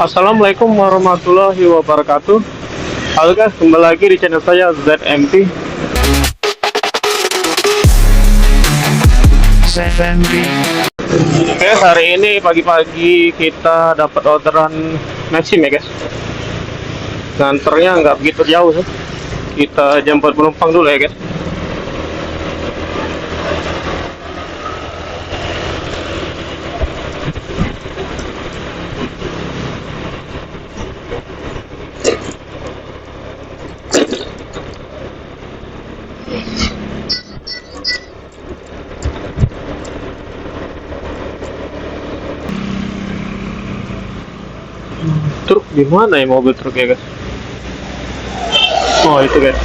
Assalamualaikum warahmatullahi wabarakatuh. Halo guys, kembali lagi di channel saya ZMP. Oke, hari ini pagi-pagi kita dapat orderan Maxim ya guys. Nganternya nggak begitu jauh sih. Kita jemput penumpang dulu ya guys. Truk gimana ya, mobil truk ya guys? Oh itu guys,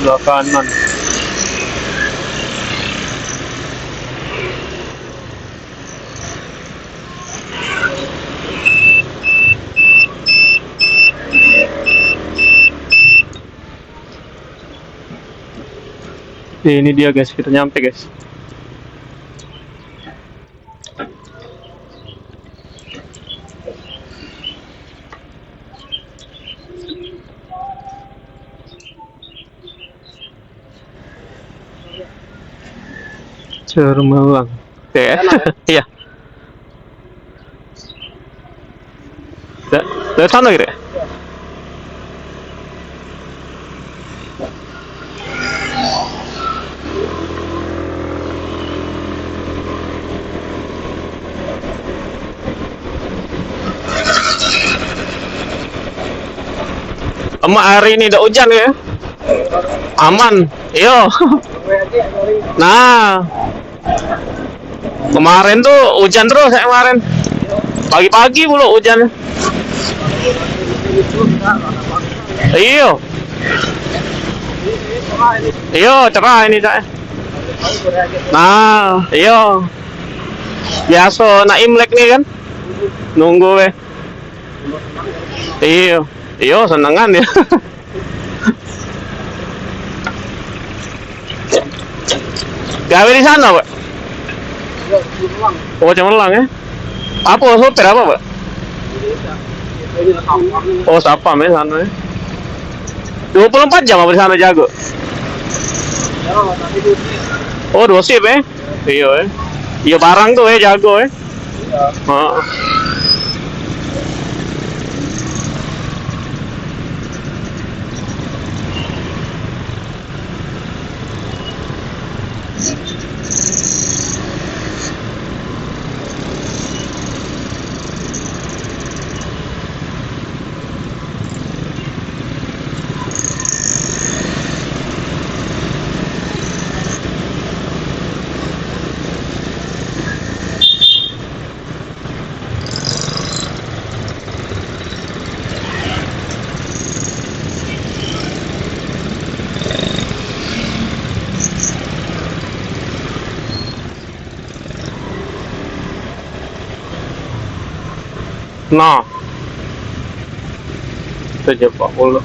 sebelah kanan. Ini dia guys, kita nyampe guys. Cermelang. Oke ya. Iya. Dari sana gitu ya? Emak hari ini udah hujan ya? Aman. Yo. Nah, kemarin tuh hujan terus ya kemarin. Pagi-pagi mulu hujan. Iyo. Iyo, cerah ini saya. Nah, iyo. Biasa nak Imlek nih kan. Nunggu weh. Iyo. Iyo, senengan ya. Gawe di sana, Pak? Oh, Cemerlang ya? Apa sopir apa, Pak? Oh, sapam ya sana ya. 24 jam apa di sana jago? Oh, 2 sip ya? Iya ya. Iya barang tuh ya jago ya. Oh. Nah, saja Pak Polo.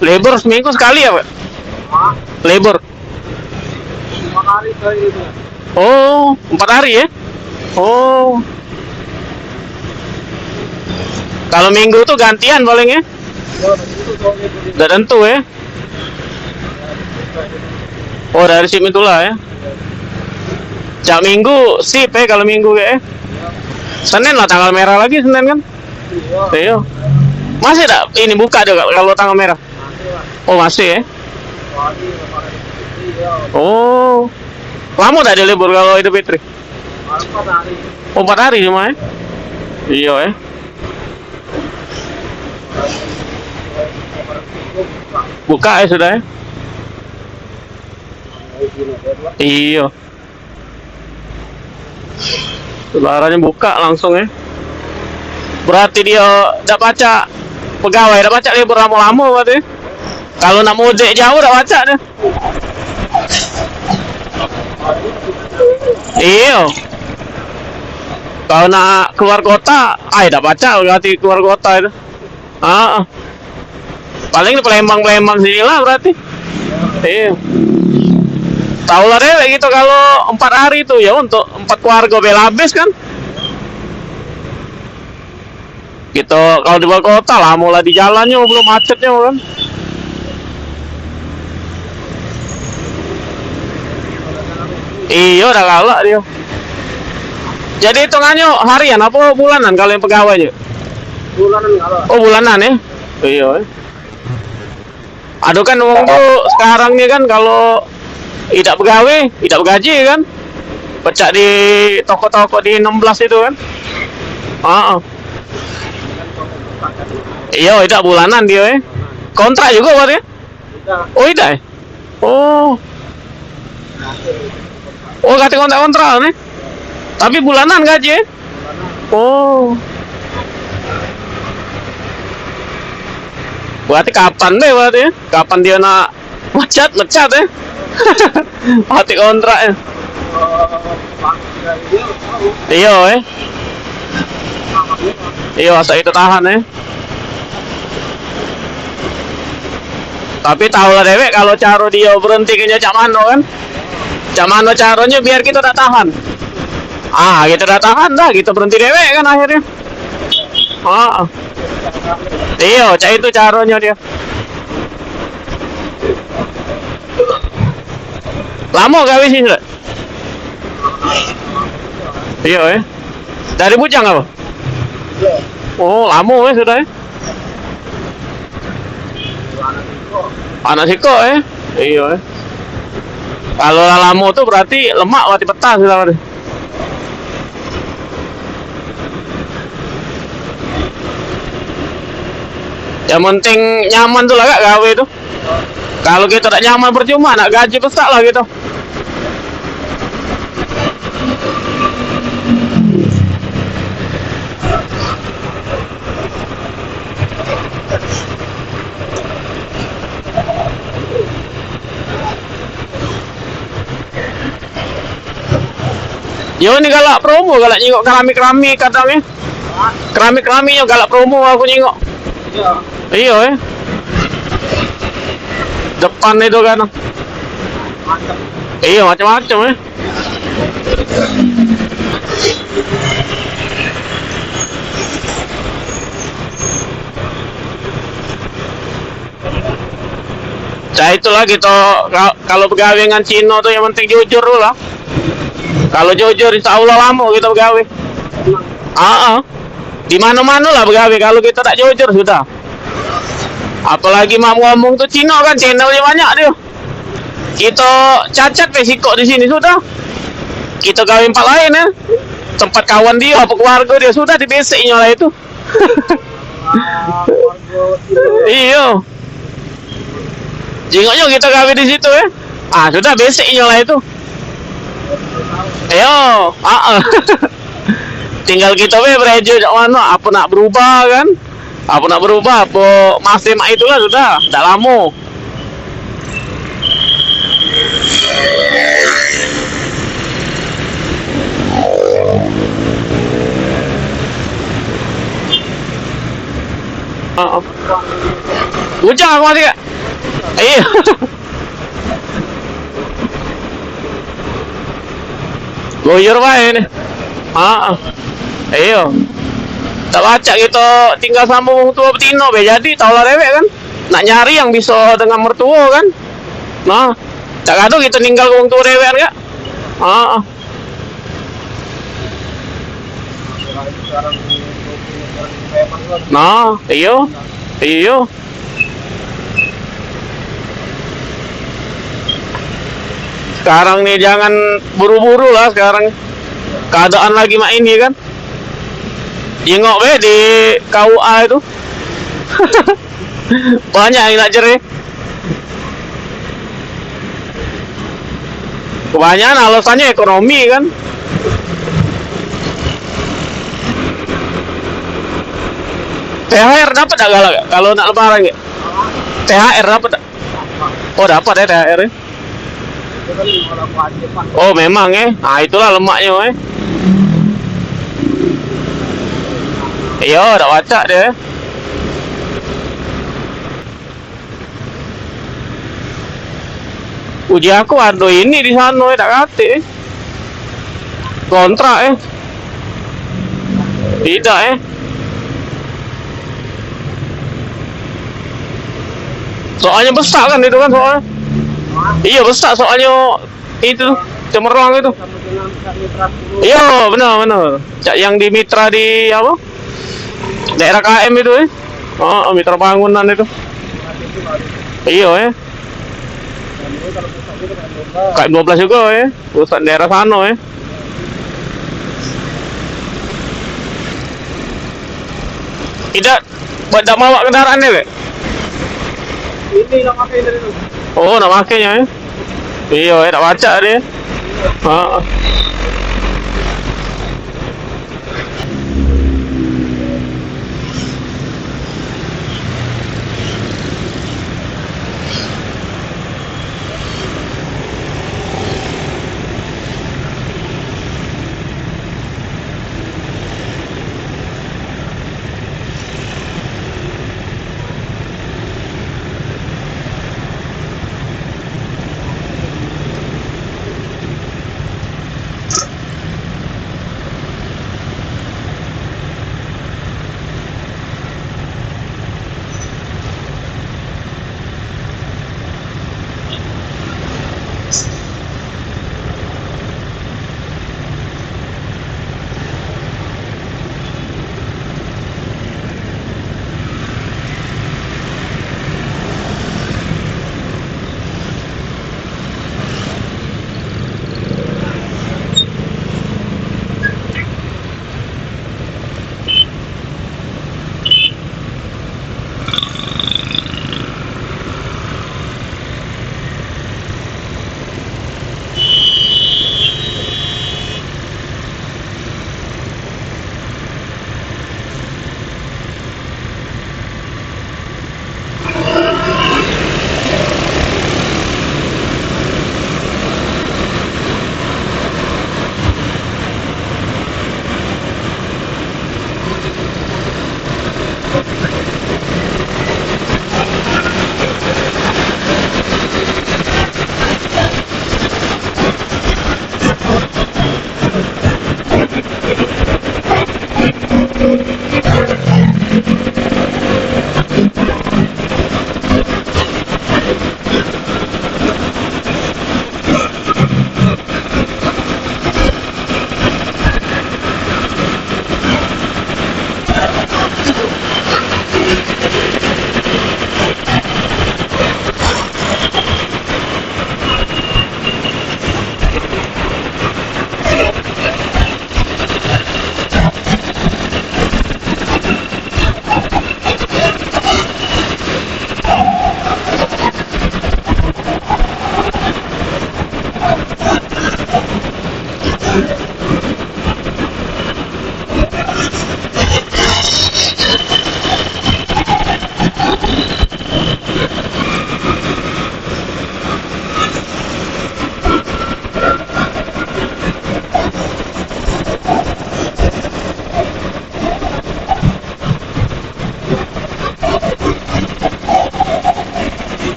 Labor seminggu sekali ya, Pak? Labor. 4 hari kali itu. Oh, 4 hari ya? Oh. Kalau minggu tuh gantian paling ya? Udah tentu ya? Oh, dari SIM itulah ya? Cak minggu sip ya kalau minggu ya? Senin lah tanggal merah lagi Senin kan? Iya. Masih tak ini buka juga kalau tanggal merah? Oh masih ya? Oh. Lama tak dia libur kalau Idul Fitri? Malam 4 hari. Oh, 4 hari cuma ya? Iya ya. Buka ya sudah ya? Iya. Lebarannya buka langsung ya. Berarti dia udah baca pegawai, udah baca libur lama-lama berarti. Kalau nak mudik jauh udah baca dia. Iya. Kalau nak keluar kota, dah baca berarti keluar kota itu. Paling di Palembang sini lah berarti. Iya. Tahu lah deh gitu kalau 4 hari itu ya untuk 4 keluarga bel habis kan. Gitu kalau di luar kota lah mulai di jalannya belum macetnya kan. Iya udah galak dia. Jadi hitungannya harian apa bulanan kalau yang pegawainya? Bulanan kalau. Oh bulanan ya? Iya. Aduh kan uang tuh sekarang nih kan kalau tidak pegawai, tidak gaji kan? Pecah di toko-toko di 16 itu kan? Iya, tidak bulanan dia kontrak juga berarti? Oh tidak? Oh kata kontrak nih? Tapi bulanan gaji? Oh. Berarti kapan deh berarti? Kapan dia nak mecat ya? Hati kontrak ya. Iya Iya masa itu tahan ya. Tapi tahu lah dewek kalau caro dia berhenti kayaknya cak mano kan. Cak mano caronya biar kita tak tahan. Kita tak tahan dah, kita berhenti dewek kan akhirnya. Iya, cak itu caronya dia. Lama gawe sih sudah? Iya Dari Bujang apa? Oh lama sudah Anak siko Iya Kalau lama tuh berarti lemak berarti petah sudah berarti. Yang penting nyaman tuh lah kak gawe itu. Kalau kita tak nyaman percuma nak gaji besar lah gitu. Yo ini galak promo, galak nyingok keramik katanya. Keramik-keramiknya galak promo aku nyingok. Iya Depan itu kan. Iya macam-macam itulah gitu. Kalau pegawai dengan Cino tuh yang penting jujur dulu lah. Kalau jujur insya Allah lama kita pegawai. Di mana-mana lah pegawai. Kalau kita tak jujur sudah. Apalagi mau ngomong tuh Cino kan channelnya banyak dia. Kita cacat resiko di sini sudah. Kita gawe tempat lain ya. Tempat kawan dia apa keluarga dia sudah di BC-nya lah itu. Iya. Jingoknya kita gawe di situ ya. Sudah BC-nya lah itu. Ayo, tinggal kita berejo mana apa nak berubah kan? Apa nak berubah? Apa masih mak itulah sudah, tidak lama. Bujang aku mati kak. Iya. Goyor wae nih. Iya. Tak baca gitu tinggal sama wong tua betino be jadi tau lah rewek kan. Nak nyari yang bisa dengan mertua kan. Nah, tak kado gitu tinggal wong tua rewek kan. Nah, iya. Sekarang nih jangan buru-buru lah sekarang. Keadaan lagi main ya kan. Jengok be di KUA itu. Banyak yang nak cerai. Kebanyakan alasannya ekonomi kan. THR dapat tak kalau nak lebaran ya? THR dapat tak? Oh dapat ya THR ya? Itu kan orang wajib Pak. Oh memang ya? Nah itulah lemaknya ya. Iya udah baca deh. Uji aku ada ini di sana tak kate. Kontrak tidak soalnya besar kan itu kan soalnya. Iya besar soalnya itu cemerlang itu. Sama dengan Kak Mitra dulu. Iya benar. Cak yang di Mitra di apa? Daerah KM itu Oh Mitra Bangunan itu. Nanti itu baru. Iya Dan ini kalau pusat itu kan domba. KM 12 juga pusat daerah sana Tidak pada bawa kendaraan deh. Ini nak pakai dari itu. Oh nak makainya Iya tak baca dia. Heeh.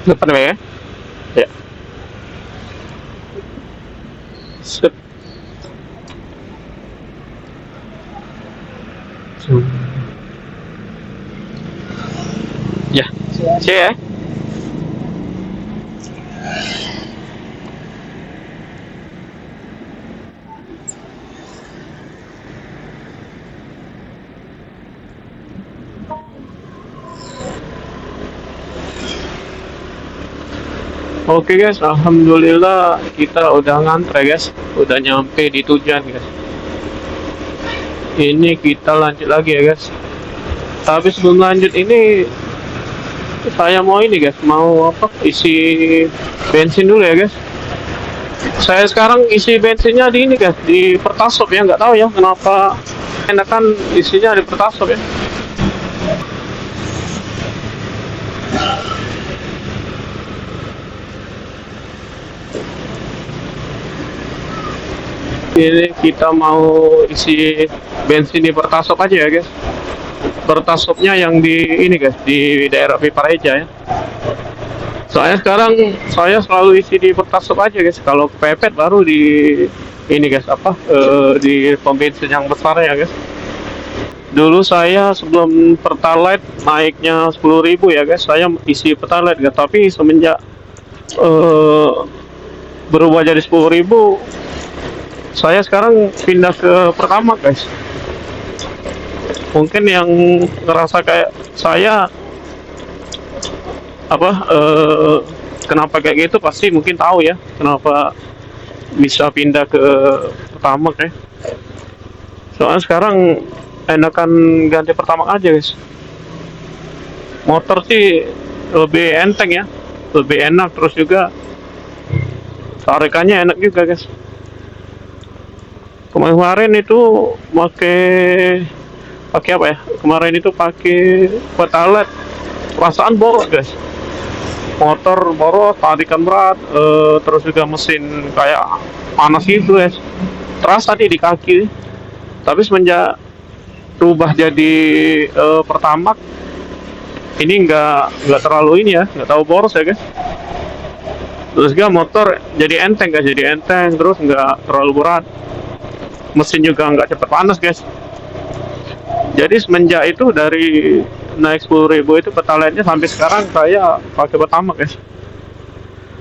Depan ya. Ya. Sip. Ya. C ya. Oke guys, alhamdulillah kita udah ngantre guys, udah nyampe di tujuan guys. Ini kita lanjut lagi ya guys. Tapi sebelum lanjut ini saya mau ini guys, mau apa? Isi bensin dulu ya guys. Saya sekarang isi bensinnya di ini guys, di Pertasop ya, nggak tahu ya kenapa enakan isinya di Pertasop ya. Ini kita mau isi bensin di Pertasop aja ya guys. Pertasopnya yang di ini guys, di daerah Pipareja ya. Soalnya sekarang saya selalu isi di Pertasop aja guys. Kalau kepepet baru di ini guys apa di pom bensin yang besar ya guys. Dulu saya sebelum Pertalite naiknya 10.000 ya guys, saya isi Pertalite guys. Tapi semenjak berubah jadi 10.000, saya sekarang pindah ke Pertamax guys. Mungkin yang ngerasa kayak saya apa kenapa kayak gitu pasti mungkin tahu ya kenapa bisa pindah ke Pertamax ya. Soalnya sekarang enakan ganti Pertamax aja guys. Motor sih lebih enteng ya, lebih enak, terus juga tarikannya enak juga guys. Kemarin itu pakai apa ya? Kemarin itu pakai Pertalite, perasaan boros guys. Motor boros, tarikan berat, terus juga mesin kayak panas gitu guys. Terasa nih di kaki. Tapi semenjak berubah jadi Pertamax, ini nggak terlalu ini ya, nggak terlalu boros ya guys. Terus juga motor jadi enteng guys, jadi enteng, terus nggak terlalu berat. Mesin juga nggak cepet panas guys. Jadi semenjak itu dari naik 10.000 itu Pertalite-nya sampai sekarang saya pakai Pertamax guys.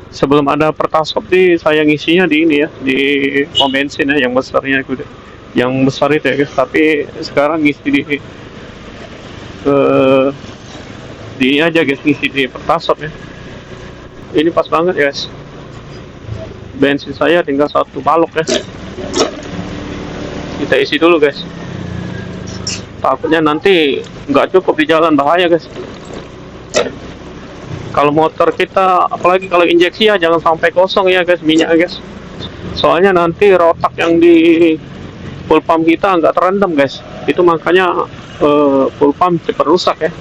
Sebelum ada Pertasop saya ngisinya di ini ya, di pom bensin ya, yang besarnya itu, yang besar itu ya guys. Tapi sekarang ngisi di ini aja guys, ngisi di Pertasop ya. Ini pas banget guys. Bensin saya tinggal 1 balok ya. Kita isi dulu guys, takutnya nanti nggak cukup di jalan, bahaya guys. Kalau motor kita apalagi kalau injeksi ya jangan sampai kosong ya guys minyak guys, soalnya nanti rotak yang di full pump kita nggak terendam guys. Itu makanya full pump cepat rusak ya.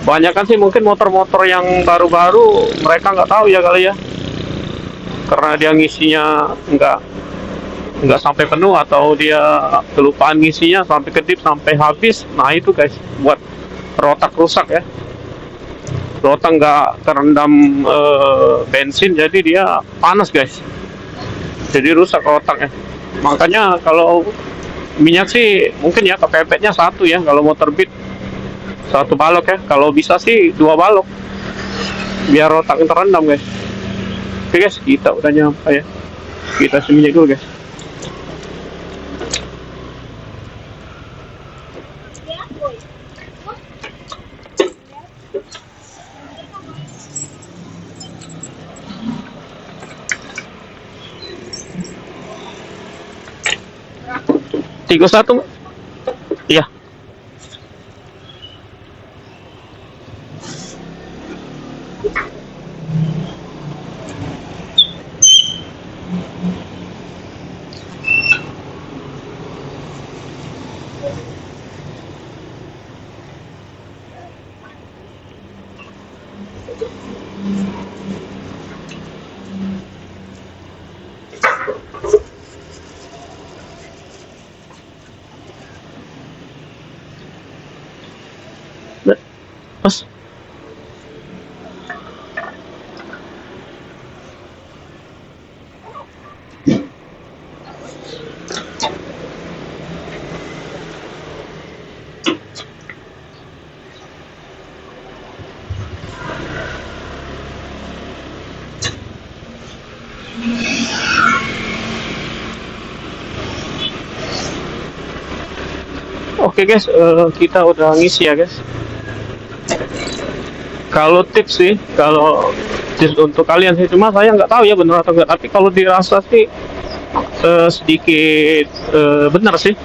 Kebanyakan sih mungkin motor-motor yang baru-baru mereka nggak tahu ya kali ya, karena dia ngisinya nggak sampai penuh, atau dia kelupaan ngisinya sampai kedip sampai habis. Nah itu guys buat rotak rusak ya. Rotak nggak terendam bensin, jadi dia panas guys, jadi rusak rotaknya. Makanya kalau minyak sih mungkin ya kepepetnya 1 ya, kalau motor Beat 1 balok ya, kalau bisa sih 2 balok biar rotaknya terendam guys. Oke guys, kita udah nyampe ya, kita isi minyak dulu guys. 31. Iya. Pas. Oke guys, kita udah ngisi ya guys. Kalau tips sih, kalau tips untuk kalian sih, cuma saya nggak tahu ya benar atau enggak, tapi kalau dirasa sih sedikit benar sih.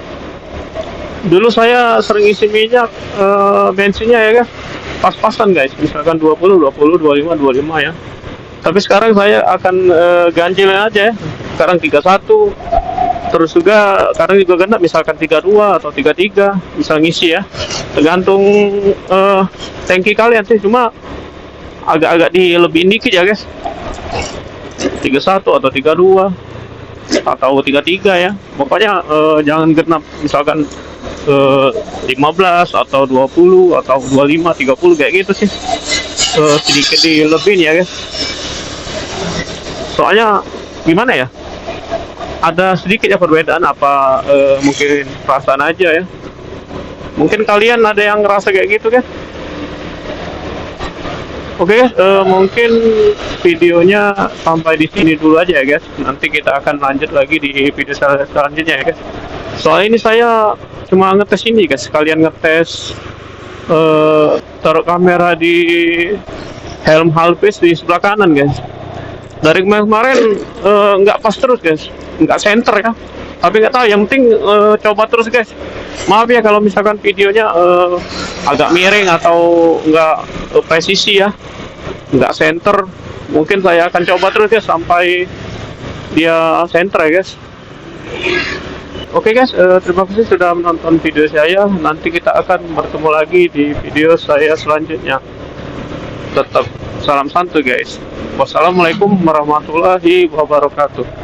Dulu saya sering isi minyak bensinnya ya guys, pas-pasan guys, misalkan 20, 20, 25, 25 ya. Tapi sekarang saya akan ganjil aja ya. Sekarang 31. Terus juga kadang juga kena misalkan 32 atau 33 bisa ngisi ya. Tergantung tangki kalian sih, cuma agak-agak dilebihin dikit ya guys. 31 atau 32 atau 33 ya. Pokoknya jangan genap misalkan 15 atau 20 atau 25, 30 kayak gitu sih. Sedikit dilebihin ya guys. Soalnya gimana ya? Ada sedikit ya perbedaan, apa mungkin perasaan aja ya. Mungkin kalian ada yang ngerasa kayak gitu kan? Oke guys, mungkin videonya sampai di sini dulu aja ya guys. Nanti kita akan lanjut lagi di video selanjutnya ya guys. Soalnya ini saya cuma ngetes ini guys, sekalian ngetes taruh kamera di helm halbis di sebelah kanan guys. Dari kemarin nggak pas terus guys, nggak center ya. Tapi nggak tahu, yang penting coba terus guys. Maaf ya kalau misalkan videonya agak miring atau nggak presisi ya, nggak center. Mungkin saya akan coba terus ya sampai dia center ya guys. Oke guys, terima kasih sudah menonton video saya. Nanti kita akan bertemu lagi di video saya selanjutnya. Tetap salam santuy guys. Wassalamualaikum warahmatullahi wabarakatuh.